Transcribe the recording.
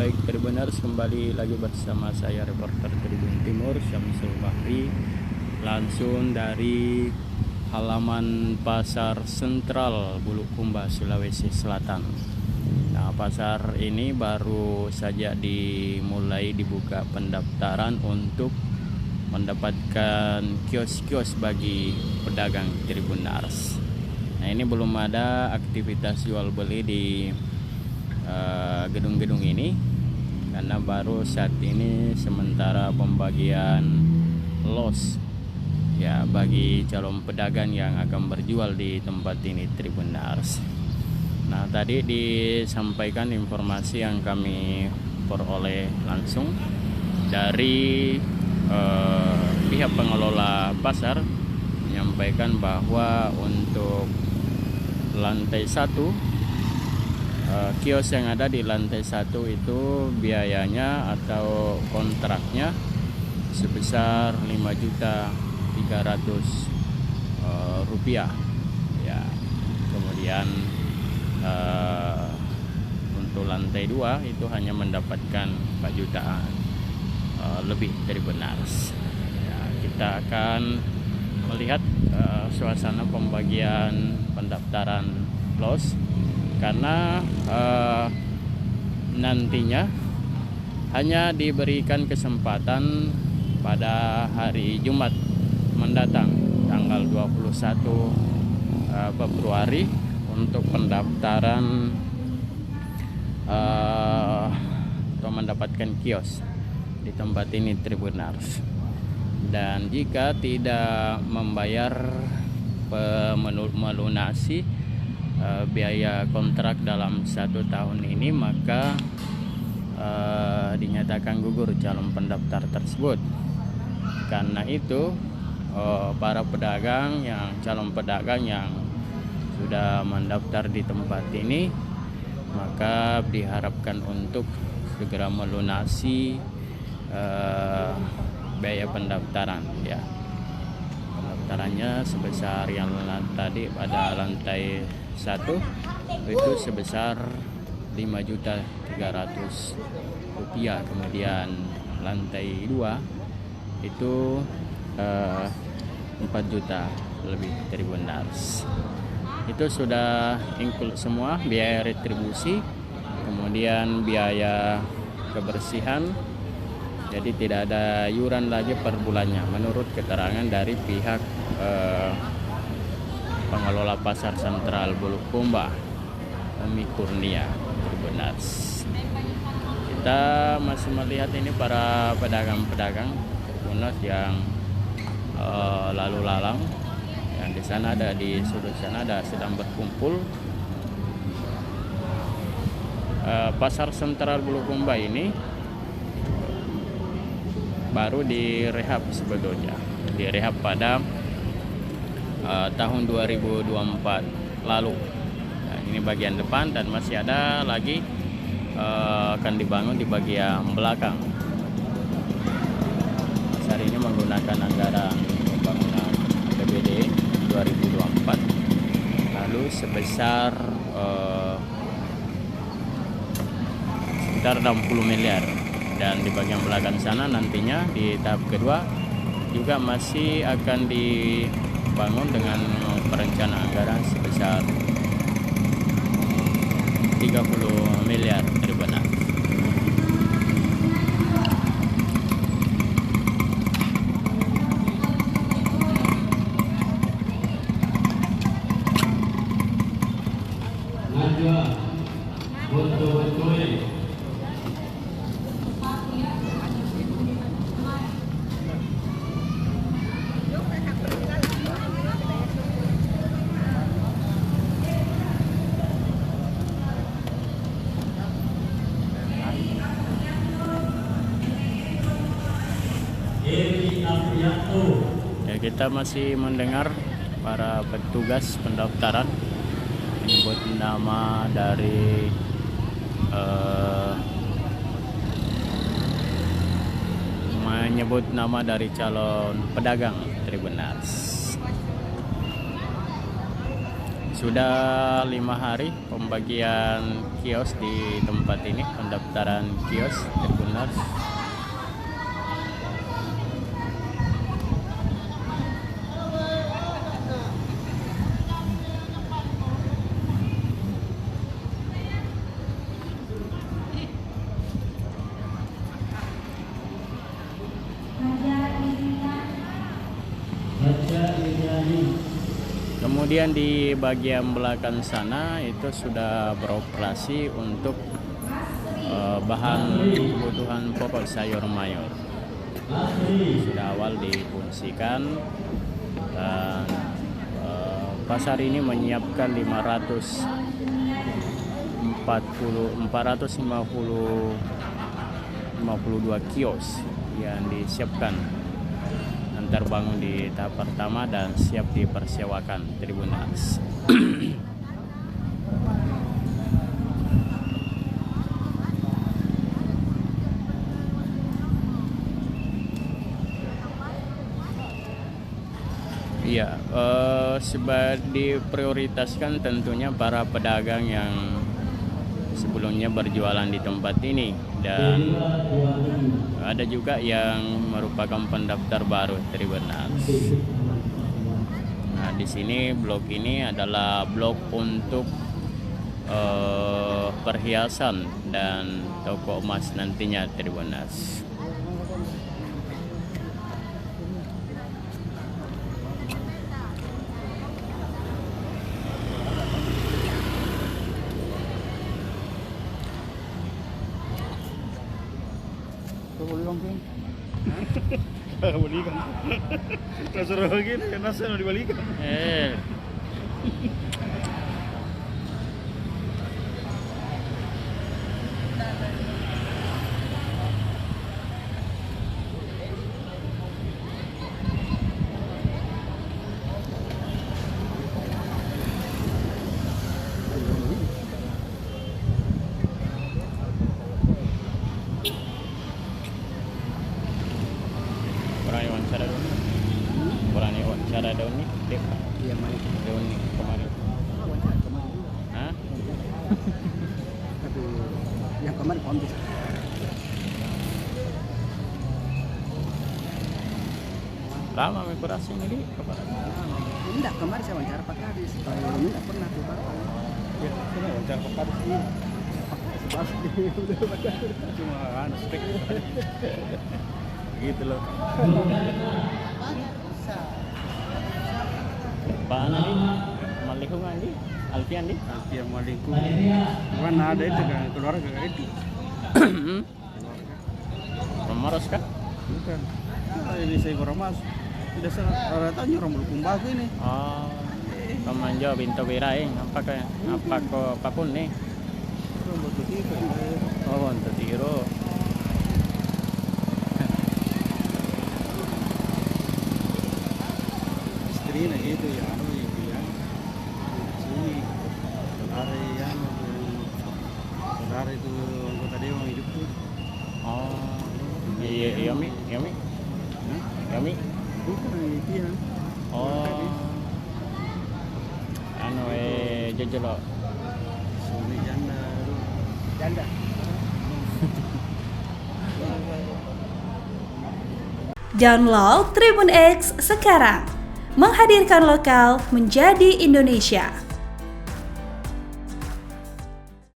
Baik Tribuners, kembali lagi bersama saya reporter Tribun Timur Syamsul Bahri, langsung dari halaman Pasar Sentral Bulukumba, Sulawesi Selatan. Nah, pasar ini baru saja dimulai dibuka pendaftaran untuk mendapatkan kios-kios bagi pedagang Tribuners. Nah, ini belum ada aktivitas jual beli di gedung-gedung ini karena baru saat ini sementara pembagian los ya bagi calon pedagang yang akan berjual di tempat ini Tribuners. Nah, tadi disampaikan informasi yang kami peroleh langsung dari pihak pengelola pasar, menyampaikan bahwa untuk lantai 1 kios yang ada di lantai 1 itu biayanya atau kontraknya sebesar 5.300.000 rupiah ya. Kemudian untuk lantai 2 itu hanya mendapatkan 4 jutaan lebih dari benar ya. Kita akan melihat suasana pembagian pendaftaran los, karena nantinya hanya diberikan kesempatan pada hari Jumat mendatang tanggal 21 Februari untuk pendaftaran atau mendapatkan kios di tempat ini Tribuners. Dan jika tidak membayar melunasi biaya kontrak dalam 1 tahun ini, maka dinyatakan gugur calon pendaftar tersebut. Karena itu para pedagang calon pedagang yang sudah mendaftar di tempat ini, maka diharapkan untuk segera melunasi biaya pendaftaran ya. Pendaftarannya sebesar yang tadi pada lantai 1 itu sebesar 5.300.000 rupiah. Kemudian lantai 2 itu 4 juta lebih Tribuners. Itu sudah include semua biaya retribusi, kemudian biaya kebersihan. Jadi tidak ada iuran lagi per bulannya menurut keterangan dari pihak pengelola pasar sentral Bulukumba, Umi Kurnia Tribuners. Kita masih melihat ini para pedagang-pedagang Tribuners yang lalu lalang, yang di sana ada, di sudut sana ada, sedang berkumpul. Pasar sentral Bulukumba ini baru direhab sebetulnya, direhab pada tahun 2024 lalu. Nah, ini bagian depan dan masih ada lagi akan dibangun di bagian belakang. Pasar ini menggunakan anggaran pembangunan APBD 2024 lalu sebesar sekitar 60 miliar. Dan di bagian belakang sana nantinya di tahap kedua juga masih akan dibangun dengan perencanaan anggaran sebesar 30 miliar Tribuners. Ya, kita masih mendengar para petugas pendaftaran menyebut nama dari calon pedagang Tribuners. Sudah 5 hari pembagian kios di tempat ini, pendaftaran kios Tribuners. Kemudian di bagian belakang sana itu sudah beroperasi untuk bahan kebutuhan pokok sayur mayur. Sudah awal difungsikan dan pasar ini menyiapkan 452 kios yang disiapkan terbangun di tahap pertama dan siap dipersewakan Tribuners. Iya, diprioritaskan tentunya para pedagang yang sebelumnya berjualan di tempat ini, dan ada juga yang merupakan pendaftar baru Tribuners. Nah, di sini blok ini adalah blok untuk perhiasan dan toko emas nantinya Tribuners. Balikan. Suruh gini, nasi mau dibalikan. Berani wawancara daun nih, Dek. Iya, main. Daun nih kemarin. Wawancara kemarin. Hah? Aduh, yang kemarin kondisi. Lama kurasi ini di kemarin. Enggak, kemarin saya wawancara Pak Kadis. Ini enggak pernah tuh Pak. Ya, saya wawancara Pak Kadis ini. Cuma spek gitu loh. Pak Andi, Malikum Andi, Alfian di? Alfian Malikum. Bukan ada itu kan keluarga itu. Romaros kah? Bukan. Nah, ini saya Romas. Tidak salah. Orang tahu orang Bulukumba ini. Oh, Kamanjo Binto Biraing, apa kok apapun nih? Untuk itu. Oh, untuk tiro. Istrinya gitu ya, sini saudara itu anggota dewan hidup tuh. Oh, iya, Yami. Bukan dia. Oh, jojolo. Suami janda. Download Tribun X sekarang, menghadirkan lokal menjadi Indonesia.